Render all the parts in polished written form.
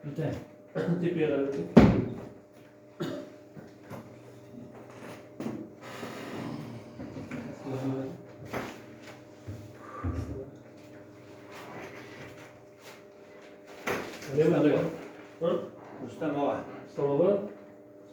Bitte. Tepeye kadar. Ne mi oluyor? Ha? Mustafa. Sonra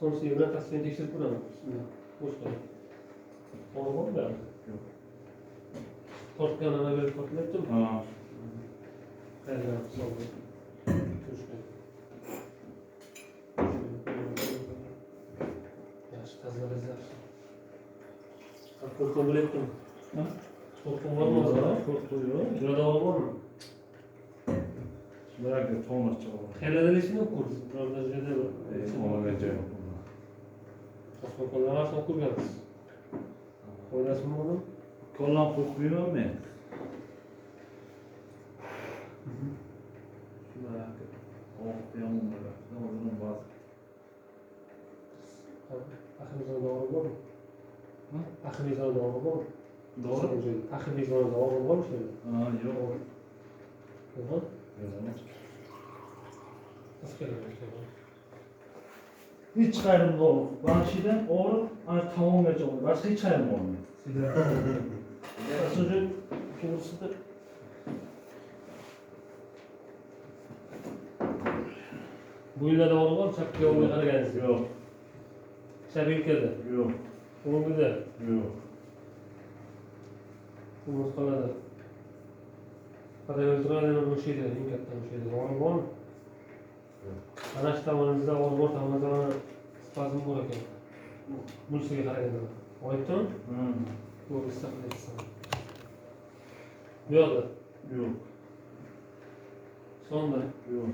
son sivrilen tasviyeni tekşirip buranı. Boş kalın. Onu var mı yani? Yok. Korkkanına böyle korkun ettin mi? Ha. Her yer sonra. Düştü. Yaş kazanırız yaş. Korkun bile ettin mi? Ha? Korkun var mı o zaman? Korkuyor. Burada var mı? Merak et, Thomas çabuk. Helal işini mi kurdun? Orada şeyde var. Ona vereceğim. Osman kollar varsa okur geliriz. Oynasın mı oğlum? Kollan kokuyor mu? Merak et. Okuyamam böyle. Ne olduğunu bazı. Aklımızdan doğru var mı? Hı? Aklımızdan doğru var mı? Doğru. Aklımızdan doğru var mı şöyle? Ha yok. Hı hı. Evet. Nasıl geliyor işte bu? Hiç gayrım doğru. Bahşiden oğlum, tamam verecek olur. Başka hiç gayrım olmuyor. Çocuk ikincisi de Bu yılda doğru var mı? Çakıya olmaya kadar gelsin. yok. Şabilke'de. Yok. Umutlu'da. Yok. Umutlu'da. Kadar öldüren bir şeydi. İnkattan bir şeydi. Doğru var mı? Anaç tavanımızda ormor tavanımızda spazm bırakıyor. Mulsiga hareket ediyor. Oytun, Hı. bu istihbarat etsin. Yok da. Yok. Sonda. Yok.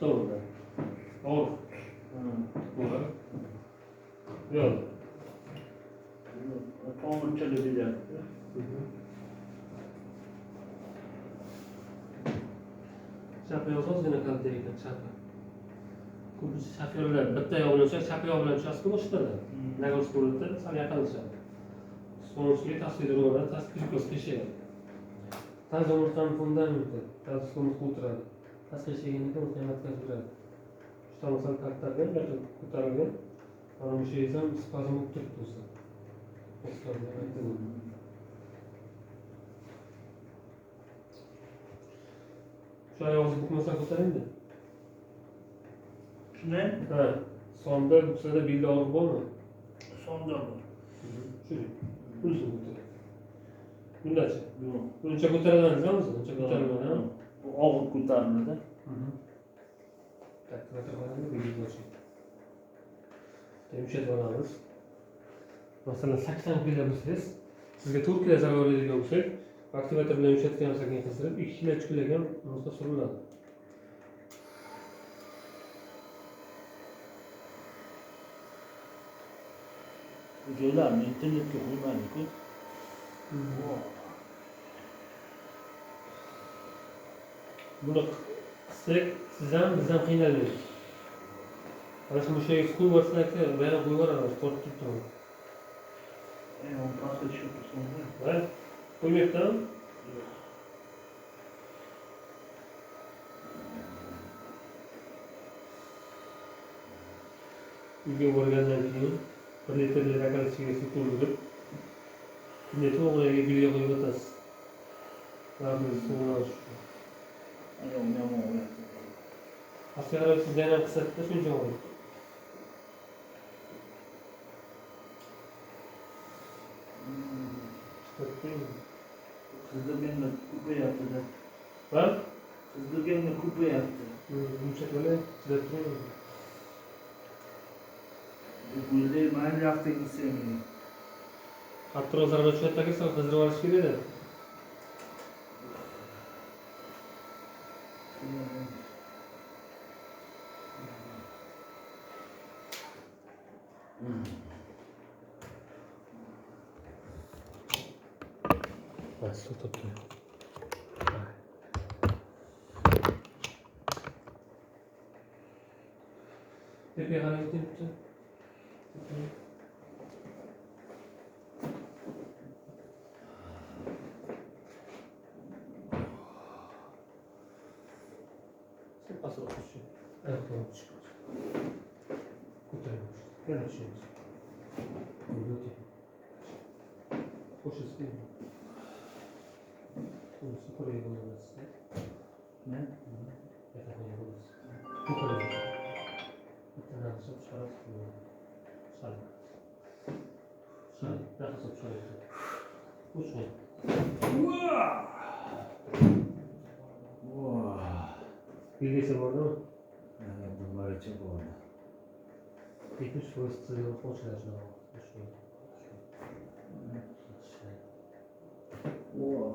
Doğru. Doğru. Hı. Bu var. Yok. Yok. Tamam çelebilir. Chapga olsangiz yana kalta ekan chapga. Ko'pincha chapyorlar bitta yoq bilan chap yoq bilan chasga boshqada. Nagorskiy bo'ladi, sal yaqinlashadi. So'nggi tasvirlar, tasvirko'z qishaydi. Tazomurtan fundamenti, tazomur o'tiradi. Tasqishayinda o'tayotgan turadi. Shu tamosil kattargan, ko'tarilgan. Mana bu şey ham spazm bo'lib turibdi o'zi. O'zgardi, aytdim. Şu ayağınızı bukmasa ko'taringda. Ne? Ha, sonda buksada bildi og'ir bo'lmi? Sonda mı? Shu. Bunisini ko'tar. Bundachi. Yok. Buncha ko'taraveramiz, buncha ko'taraveramiz, ha? Bu ağır kurtarmadı. Ko'tarib bildi bo'lsin. Yumshatib olamiz. Masalan, 80 kilo bo'lsangiz, sizga 4 kilo zarar beradigan bo'lsak, aktivator bilan yumshatgan sakin qistirib, 2 kilo 3 kiloga muzda suriladi. Ucuylar mı? İnternette uymayın ki. Buni qilsak, siz ham biz ham qiynalmaymiz. Ana shu mushaga suv borsa-ku, yana qo'yib yuboramiz, tortib turibdi. On pasta düşürdü sonra. Ha? Qo'ymayaptimi? Uyga borgandan keyin 1 litr rakal ichiga suv to'ldirib, bunday to'g'riga gulga qo'yib o'tasiz. Nargiz suvini olish uchun. Hani oynama oraya. Aslga qarab siz yana qisatda shuncha bo'ladi. Kızdırgenle kupa yaptı da. Ha? Kızdırgenle kupa yaptı. Yumshat bo'ladi, chidab turing. Bu değil, ben yaptığını sevmiyorum. Qattiqroq zarba tushayotgan bo'lsa, qizdirib olish kerak edi. Bas, suv topdim. Tepeye qarab ketibdi. Pasok düşün. Ayaklarını çıkar. Kurtarmış. Gel düşüyoruz. Oluyor ki. Hoş istiyor. Burası Kore'ye bulunması. Ne? Yatakaya bulunması. Bu Kore'ye. Bir tane akşam şarap sunuyor. Şarap. Şarap. Yakasıp şarap. Uçma. Bilgisi var değil mi? Yani bunlar için bu arada. İlk üç fırsatı hoşlaşma. Oh.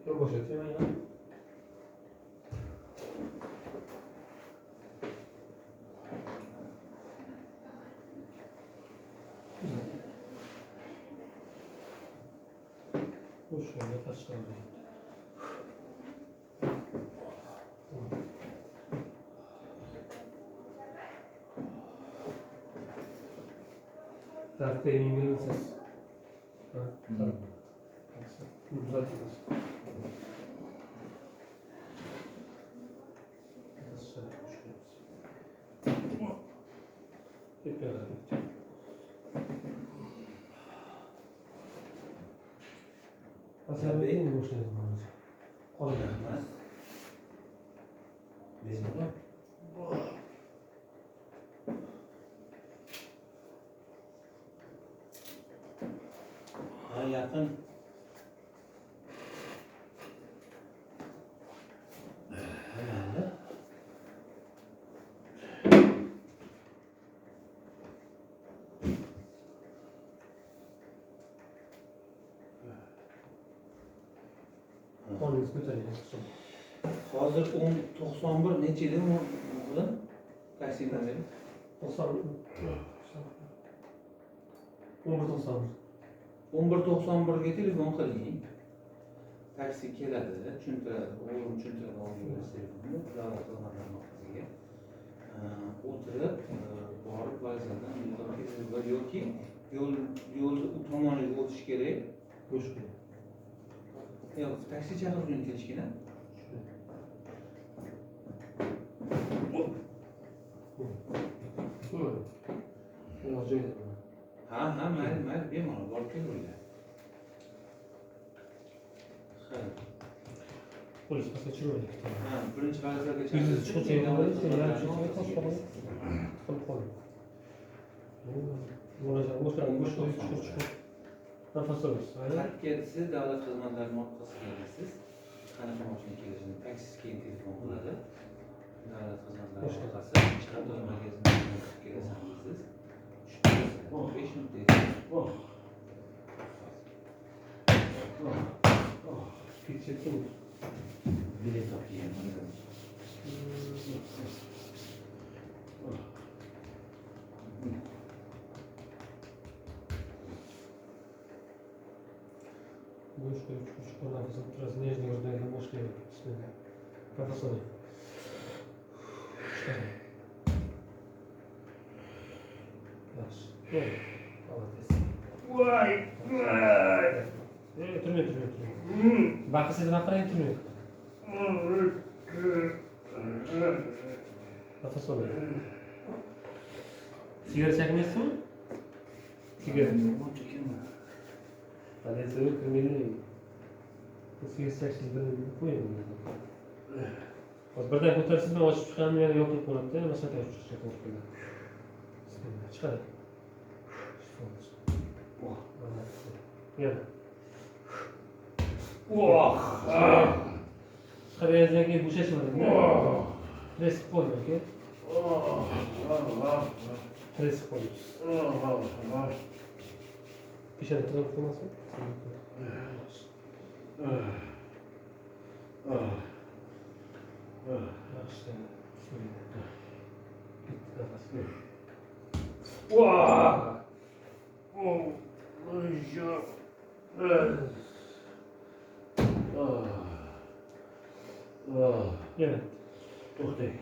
Yok boşaltıyor ya. Bu şöyle kaç kaldı? Dark Bey'in İngilizcesi. Tamam. Uzatıyoruz. Nasıl düşünüyoruz? Hep beraber. Aslında Bey'in mi boşuna yapmamız? Kolay gelmez. Bizim de. Ha yakın. Herhalde. Onu güzel yapıyorsun. Hozir 91 necha yil o'g'lim? Taksidan beri. 1191 ga telefon qiling. Taksi keladi, tushuntiradi, o'g'lim tushuntirib olib telefonni, davlat xizmatlari markaziga. O'tirib, borib vokzaldan yoki yo'lni u tomoniga o'tish kerak. Boşuna. Yo'q, taksi chaqirib kelishgina. Biraz öyle. Ha, mayli, bemalol borib kelinglar. Polis kaçırıyor. Ha, birinchi vokzalga Yüzü çıkıp çevirmeleri için yani chaqirib. çıkıyor. Kaç falan. Kalıp koy. Olacak. Boş koy. Çıkır. Nefes alırız. Qarab kelsa davlat xizmatlari markaziga kelasiz. Qanaqa mashina kelishini taksi keyin telefon qiladi. Davlat xizmatlari markazi chiqib magazinga kelasan siz. 5 minut. Gideceksin mi? Bilet toplayayım. Мышкой чуть-чуть понадобится раз нижнего ждали мышки. Как особенно. Что? Yaxshi. Turmay. Baqirsangiz baqiring, turmang. Nafas oling. Sigara chaqmaysizmi? Sigara. Hadi söyle kırmızı. Bu sigara çaksız beni koyun. Birden ko'tarsiz ben ochib chiqaman yana yopilib qoladi-da, masaka chiqib qoladi. Bismillah, chiqadi. Yana. Chiqavergandan keyin bo'shashmading-da. Resib qo'yma, aka. Resib qo'yma. Peshana turib qo'ymasin. Yaxshi. Bitti nafas. Yana. To'xtang.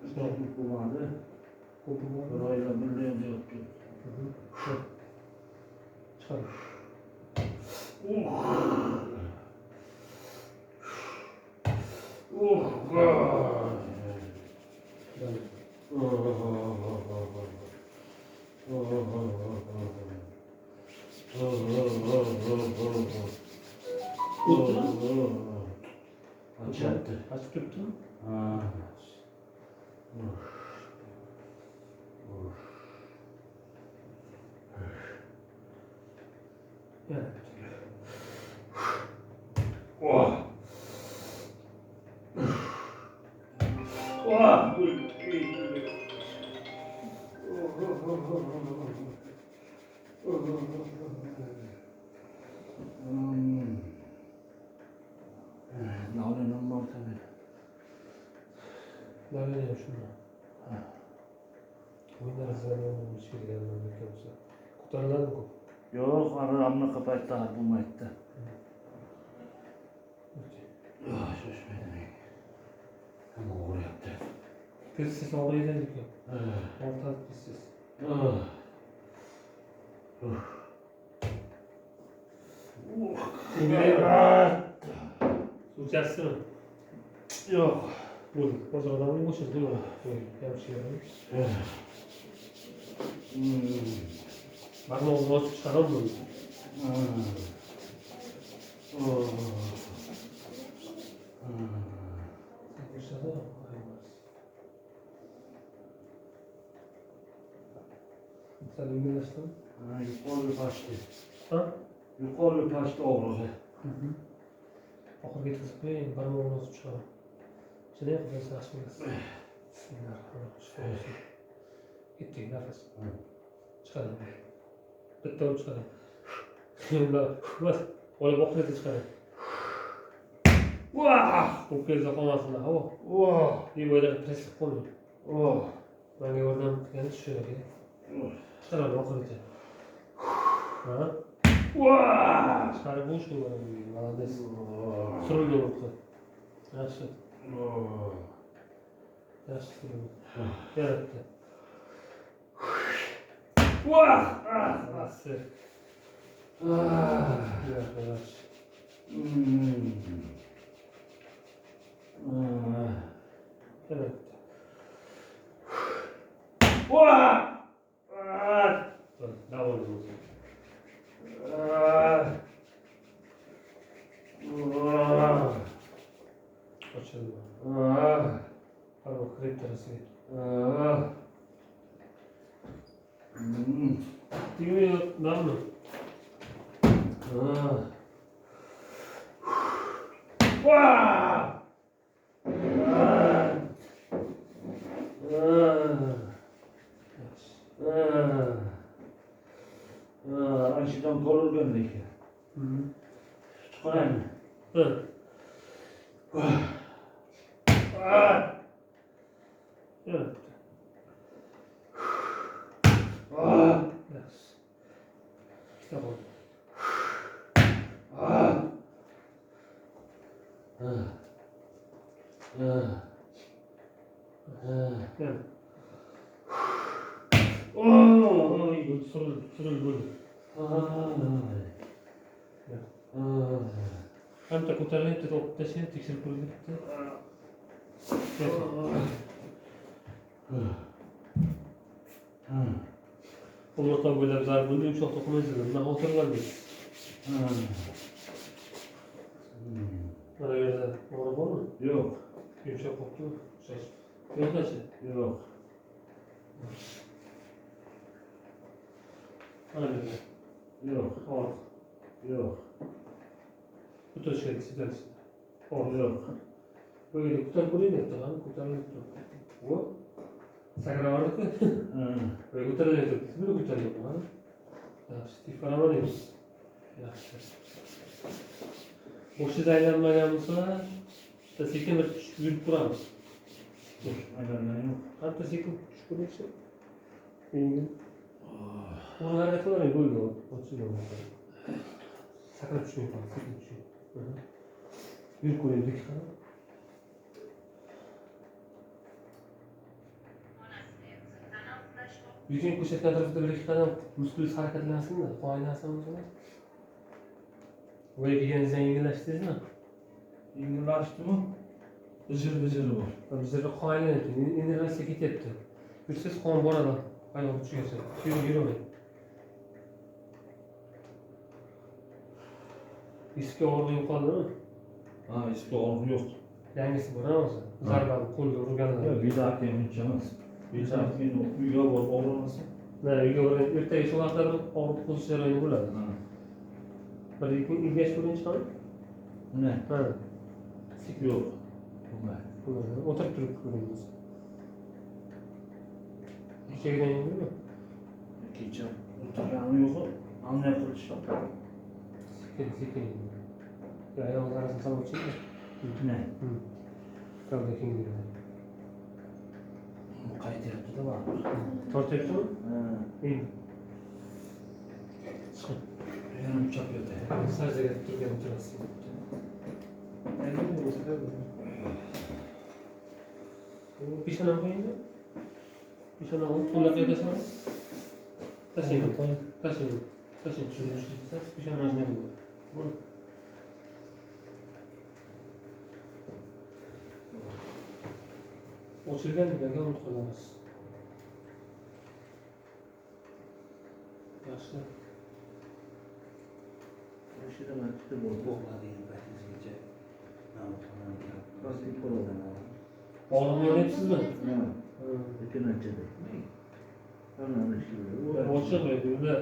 Bu vardı. Burayla birliğinde yoktu. Çıkar. Açattı. Açıp tuttun. Ha. Evet. Nalanın mantığı. Nerede ya şunu? Oyunlar hazırlanıyor mu? Şey gelmem yoksa. Kurtarılar mı bu? Yok, aramla kapattı, bu etti. Şaşmayın. Ama oraya yaptı. Pürsiz oraya dedik ya. Orta pürsiz. Su içersin mi? Yok. Buyur. O zaman adamın boşuz değil mi? Buyur. Yap şey yapalım. Bak ne oldu? Nasıl çıkaralım mı? Dışarıda mı? Sen İngilizce'den? Yukarı paştı. Ha? Yukarı paştı oğlu. Okul getirip koyayım. Bana onu nasıl çıkaralım? İşte ne yapacağız? Açmayız. Bismillahirrahmanirrahim. Gitti. Nefes. Çıkaralım. Bitti onu çıkaralım. Bas. Öyle bok getir çıkaralım. Bu kez yapamazsın daha. İyi böyle preslik konuyor. Ben oradan yani şöyle bir. Çıkaralım okul getir. Ha? Çıkarı boş mu var? Malades. Sürüldü okul. Yaşlı. Yaşlı. Yarattı. Nasıl? Yavaş. Evet. Devam edelim. Açalım. Parmak krep terası. Değil mi? Ben mi? Aşıdan kolur gömdük. Çıkarayım mı? Hı. Evet. Yes. Tamam. Evet. Sürül böyle. Hem de kurtarlayıp da o taşıyı tekşirip koyup Onlardan böyle zaten bunu yumuşak dokumayız dedim. Ben oturlar değil. Bana göre de doğru var mı? Yok. Yumuşak koktu mu? Yok da şey. Yok. Bana göre. Yok. Or. Yok. Bu da şey sidersin. Or. Yok. Böyle kutar koyayım ya tamam kutar yaptım. Bu sakra vardı ki. Böyle kutar yaptım. Böyle kutar yaptım ha. Ya Stefan var ya. Ya. O şey aylanmayansa da sekin bir büyük kuram. Aynen yok. Hatta sekin küçük kuram şey. İngin. Onu hareket var ya böyle o. Oturuyor. Sakra düşüyor falan. Sekin düşüyor. Büyük koyuyor dik falan. Yuzing ko'rsatgan tarafda bir ikki qadam muskulingiz harakatlansinmi? Qo'ynasin o'zini. Voy deganingizdan yengillashdingizmi? Yengillashdimi? Bijir-bijiri bor. Bizlarda qo'ylanadi. Energiyasi ketyapti. Yursiz qon boradi. Qaynoq tushgacha. Yuravering. Eski og'riq yo'qoldimi? Ha, eski og'riq yo'q. Yangisi bor hozir. Zarbani qo'lga urganlar. Yo'q, bidakim uncha emas. Bidakim uyga borib og'rimasin. Mana uyga borgan ertaga shu vaqtlarda og'riq qo'zish jarayoni bo'ladi. Ha. Bir ikki ilgash ko'rinchi qani? Ne? Ha. Yo'q. Bo'lmaydi. O'tirib turib ko'ringiz. Kechagidan yengilmi? Kecha o'tirganim yo'q. Anday qilishdi. Sekin. Ya ayol arasini salib o'tishingmi? Ne? Kavga kengayadi. Qaytyapti-da baribir. Tortyaptimi? Ha. Endi. Yana chap yotadi. Sajdaga turgan o'tirasiz. Peshonam qo'yingmi? Peshonam qo'llab qo'yasizmi? Tashlang. Tashlang. Peshonam nima bo'ladi? Ochilganligiga umid qilamiz. Yaxshi. O'shida mana bitta bo'ldi. Bog'ladigan paytingizgacha Plastik bo'ladi. Og'riqni olyapsizmi? Ha. Lekin anchada. Hamma ish qiladi. Ochiq edi. Unda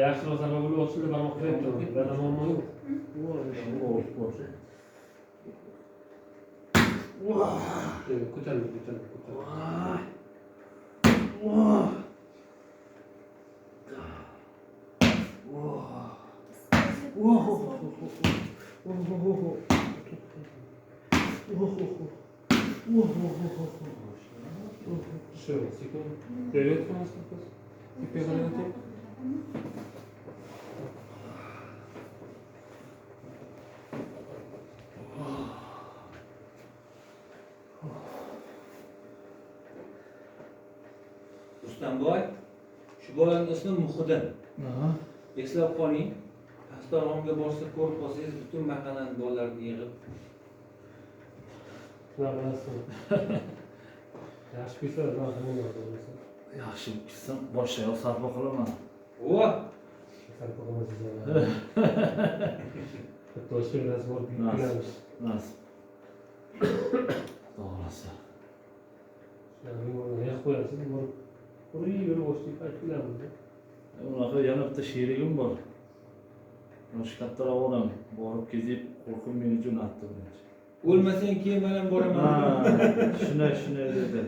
yaxshiroq zarba bo'lib ochildi, barmoq qo'yapti. Bunda muammo yo'q. Og'riq bo'lsa. Ko'tarildi. Şöyle sekin. Devlet konusunda bir hareket. Rustamboy, shu bolaning ismi Muhiddin. Aha. Eslab qoling. Astaromga borsa ko'rib qolsangiz, butun mahallaning bolalarini yig'ib Nasıl? Yaxshi qo'ysa, nima bo'ladi? Yaxshi qilsam boshqa yo'q sarfa qilaman. O, Sarf qilamiz. To'g'ri biraz bor bilamiz. Nasib. To'g'risi. Yani yaxshi qo'yasiz, bor. Uri yurib o'shlik aytganmiz. Unaqa yana bitta sherigim bor. Yoshi kattaroq odam borib kezib qo'rqib meni jo'natdi. o'lmasang keyin men ham boraman. Shunday dedi.